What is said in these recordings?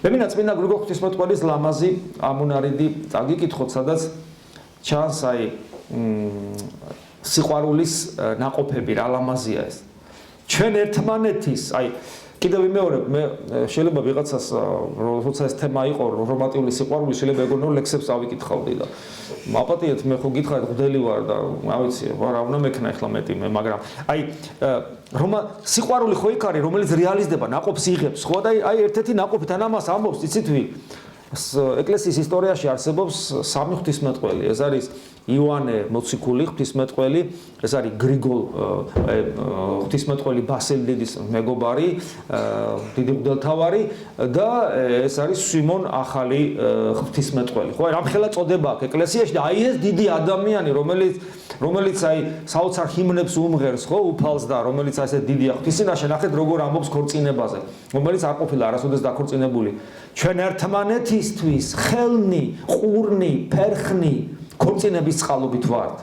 მემინა წმინდა გრიგოლ ღვთისმეტყველის ლამაზი ამუნარიდი წაგიკითხოთ, სადაც ჩანს აი სიყვარულის ნაყოფები, რა ლამაზია ეს. ჩვენ ერთმანეთის, აი კიდევ ვიმეორებ, მე შეიძლება ვიღაცას როცა ეს თემა იყო რომანტიკული სიყვარული, შეიძლება ეგონო ლექსებს ავიკითხავდი და აპატიეთ მე ხო გითხარით ღვთელი ვარ და რა ვიცი, რა უნდა მექნა ახლა მეტი მე, მაგრამ აი სიყვარული ხო იქ არის, რომელიც რეალიზდება, ნაყოფს იღებს, ხო და აი ერთ-ერთი ნაყოფი თან ამას ამბობს, იცით ვინ? ეკლესიის ისტორიაში არსებობს სამი ღვთისმეტყველი, ეს არის იოანე მოციქული ღვთისმეტყველი, ეს არის გრიგოლ ღვთისმეტყველი ბასილი დიდის მეგობარი, დიდი მღვდელმთავარი და ეს არის სიმონ ახალი ღვთისმეტყველი. ხო, რამხელა წოდება აქვს ეკლესიაში და აი ეს დიდი ადამიანი, რომელიც აი საოცარ ჰიმნებს უმღერს, ხო, უფალს და რომელიც ასე დიდია ღვთისწინაშე, ნახეთ როგორ ამბობს ქორწინებაზე, რომელიც არ ყოფილა არასოდეს დაქორწინებული. ჩვენ ერთმანეთისთვის ხელნი, ყურნი, ფერხნი ქორწინების წყალობით ვართ.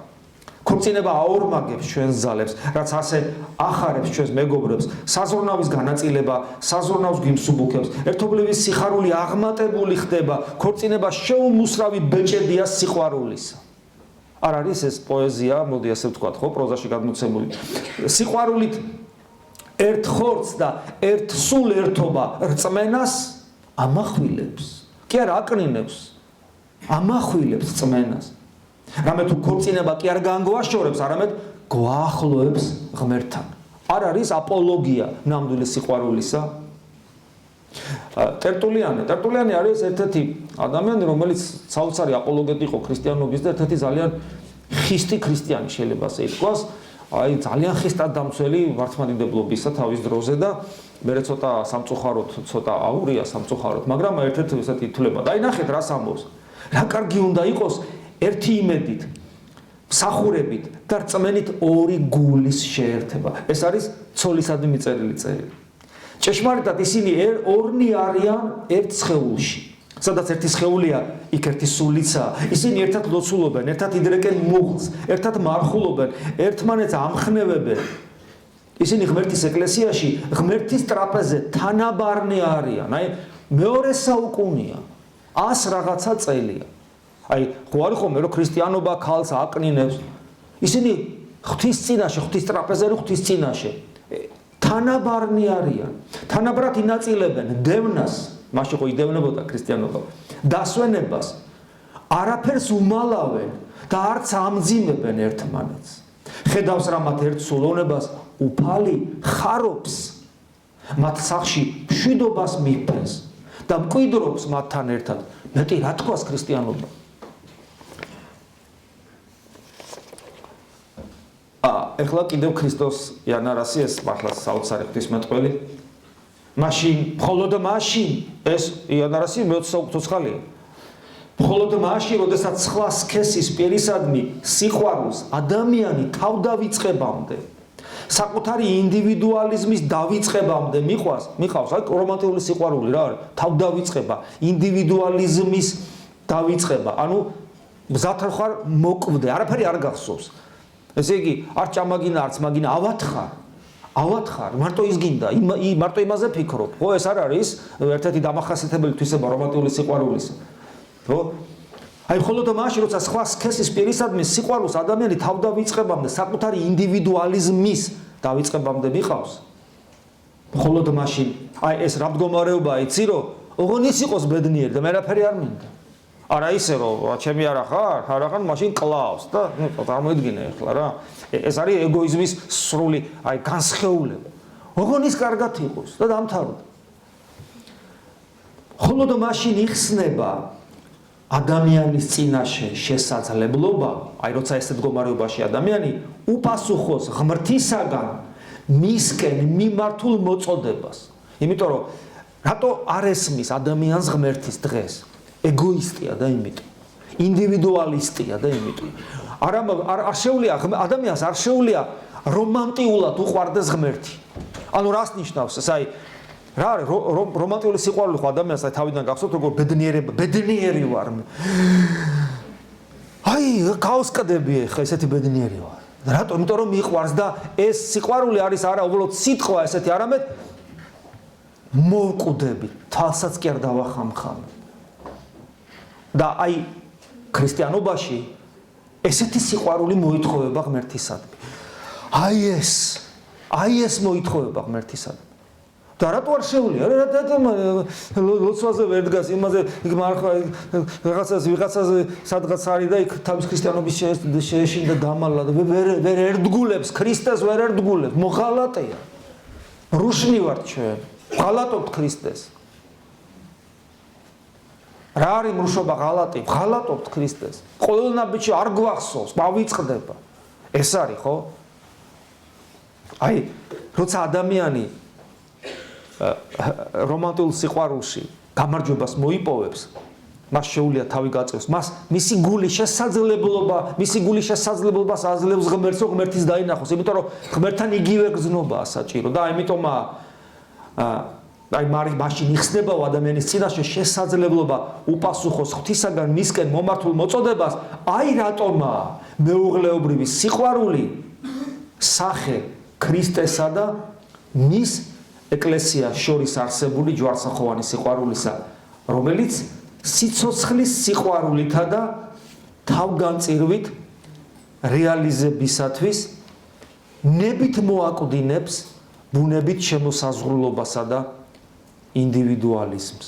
ქორწინება აორმაგებს ჩვენს ძალებს, რაც ასე ახარებს ჩვენს მეგობრებს, საზრუნავის განაწილება, საზრუნავს გიმსუბუქებს, ერთობლივი სიხარული აღმატებული ხდება, ქორწინება შეუმუსრავი ბეჭედია სიყვარულისა. არ არის ეს პოეზია, მოდი ასე ვთქვათ, ხო, პროზაში გადმოცემული. სიყვარულით ერთ ხორცს და ერთ სულ ერთობა რწმენას ამახვილებს. კი არა აკნინებს, ამახვილებს რწმენას. რამე თუ ქორწინება კი არ განგვაშორებს, არამედ გვაახლოებს ღმერთთან. არ არის აპოლოგია ნამდვილი სიყვარულისა. ტერტულიანი არის ერთ-ერთი ადამიანი, რომელიც საოცარი აპოლოგეტი იყო ქრისტიანობის და ერთ-ერთი ძალიან ხისტი ქრისტიანი შეიძლება ასე ითქვას. აი ძალიან ხისტად დამცველი მართლმადიდებლობისა თავის დროზე და მე ცოტა სამწუხაროდ, ცოტა აურია სამწუხაროდ, მაგრამ ერთ-ერთი ესეთი ითვლება. და აი ნახეთ რას ამბობს. რა კარგი უნდა იყოს ერთი იმედით, მსახურებით და რწმენით ორი გულის შეერთება. ეს არის ცოლისადმი მიწერილი წერილი. ჭეშმარიტად ისინი ორნი არიან ერთ სხეულში. სადაც ერთი სხეულია, იქ ერთი სულიცა. ისინი ერთად ლოცულობენ, ერთად იდრეკენ მუხლს, ერთად მარხულობენ, ერთმანეთს ამხნევებენ. ისინი ღმერთის ეკლესიაში, ღმერთის ტრაპეზზე თანაბარნი არიან. აი მეორე საუკუნეა. 100 რაღაცა წელია. აი ხო არის ხომ რომ ქრისტიანობა ქალს აკნინებს. ისინი ღვთის წინაშე, ღვთის ტრაპეზზე, ღვთის წინაშე თანაბარნი არიან. თანაბრად ინაწილებენ დევნას, მაშინ ხო იდევნებოდა ქრისტიანობა, დასვენებას, არაფერს უმალავენ და არც ამძიმებენ ერთმანეთს. ხედავს რა მათ ერთ სულოვნებას უფალი ხარობს, მათ სახში მშვიდობას მიფენს და მკვიდრობს მათთან ერთად. მეტი რა თქواس ქრისტიანობა? ეხლა კიდევ ქრისტოს იანარასი ეს მართლა საოცარი ღვთისმეტყველი. მაშინ, მხოლოდ მაშინ ეს იანარასი მე-20 მხოლოდ მაშინ, როდესაც სხვა სქესის პირისადმი სიყვარულს ადამიანი თავდავიწყებამდე, საკუთარი ინდივიდუალიზმის დავიწყებამდე მიყავს, აი რომანტიკული სიყვარული რა არის? თავდავიწყება, ინდივიდუალიზმის დავიწყება. ანუ მზად ხარ მოკვდე, არაფერი არ გახსოვს. ესე იგი, არ ჭამაგინა, არც მაგინა, ავათხარ, მარტო ის გინდა, მარტო იმაზე ფიქრობ. ხო, ეს არ არის ერთ-ერთი დამახასიათებელი თვისება რომანტიკული სიყვარულისა. ხო? აი მხოლოდ მაშინ, როცა სხვა სქესის პირისადმი სიყვარულს ადამიანი თავდავიწყებამდე, საკუთარი ინდივიდუალიზმის დავიწყებამდე მიყავს. მხოლოდ მაშინ, აი ეს რა მდგომარეობაა, იცი რომ ოღონდ ის იყოს ბედნიერი და მე არაფერი არ მინდა. არა ისე რომ ჩემი არა ხარ, მაშინ კლავს და წარმოიდგინე ახლა რა. ეს არის ეგოიზმის სრული აი განსხეულება. ოღონდ ის კარგად იყოს და დამთავრდა. მხოლოდ მაშინ იხსნება ადამიანის წინაშე შესაძლებლობა, აი როცა ესეთ მდგომარეობაში ადამიანი უპასუხოს ღმრთისაგან მისკენ მიმართულ მოწოდებას. იმიტომ რომ რატო არ ესმის ადამიანს ღმერთის დღეს? ეგოისტია და იმიტომ. ინდივიდუალისტია და იმიტომ. არ შეუძლია ადამიანს არ შეუძლია რომანტიკულად უყვარდეს ღმერთი. ანუ რას ნიშნავს ეს? აი რა არის რომანტიკული სიყვარული ხო ადამიანს აი თავიდან გახსოვთ როგორ ბედნიერი ვარ. აი გაუსკდები ხა ესეთი ბედნიერი ვარ. რატო? იმიტომ რომ მიყვარს და ეს სიყვარული არის არა უბრალოდ სიტყვა ესეთი, არამედ მოვკვდებით, თვალსაც კი არ დავახამხამებ. და აი ქრისტიანობაში ესეთი სიყვარული მოითხოვება ღმერთისადმი. აი ეს მოითხოვება ღმერთისადმი. და რატო არ შეუძლია? ლოცვაზე ვერ დგას, იმაზე ვიღაცაზე სადღაც არის და იქ თავის ქრისტიანობის შეეშინდა დამალა და ვერ ერთგულებს, ქრისტეს ვერ ერთგულებს, მოღალატეა. რუშნი ვართ ჩვენ, ღალატობთ ქრისტეს. რა არის მრუშობა ღალატი? ღალატობთ ქრისტეს. ყოველნაბიჯი არ გვახსოვს, მავიწყდება. ეს არის, ხო? აი, როცა ადამიანი რომანტიკულ სიყვარულში გამარჯვებას მოიპოვებს, მას შეუძლია თავი გაწევს, მისი გული შესაძლებლობას აძლევს ღმერთს, რომ ღმერთის დაინახოს, იმიტომ რომ ღმერთთან იგივე გზნობაა საჭირო და ამიტომაა აი მაშინ იხსნებაო ადამიანის წინაშე შესაძლებლობა უპასუხოს ღვთისაგან მისკენ მომართულ მოწოდებას, აი რატომაა მეუღლეობრივი სიყვარული სახე ქრისტესა და მის ეკლესიას შორის არსებული ჯვარსახოვანი სიყვარულისა, რომელიც სიცოცხლის სიყვარულითა და თავგანწირვით რეალიზებისათვის ნებით მოაკვდინებს ბუნებით შემოსაზღვრულობასა და ინდივიდუალიზმს.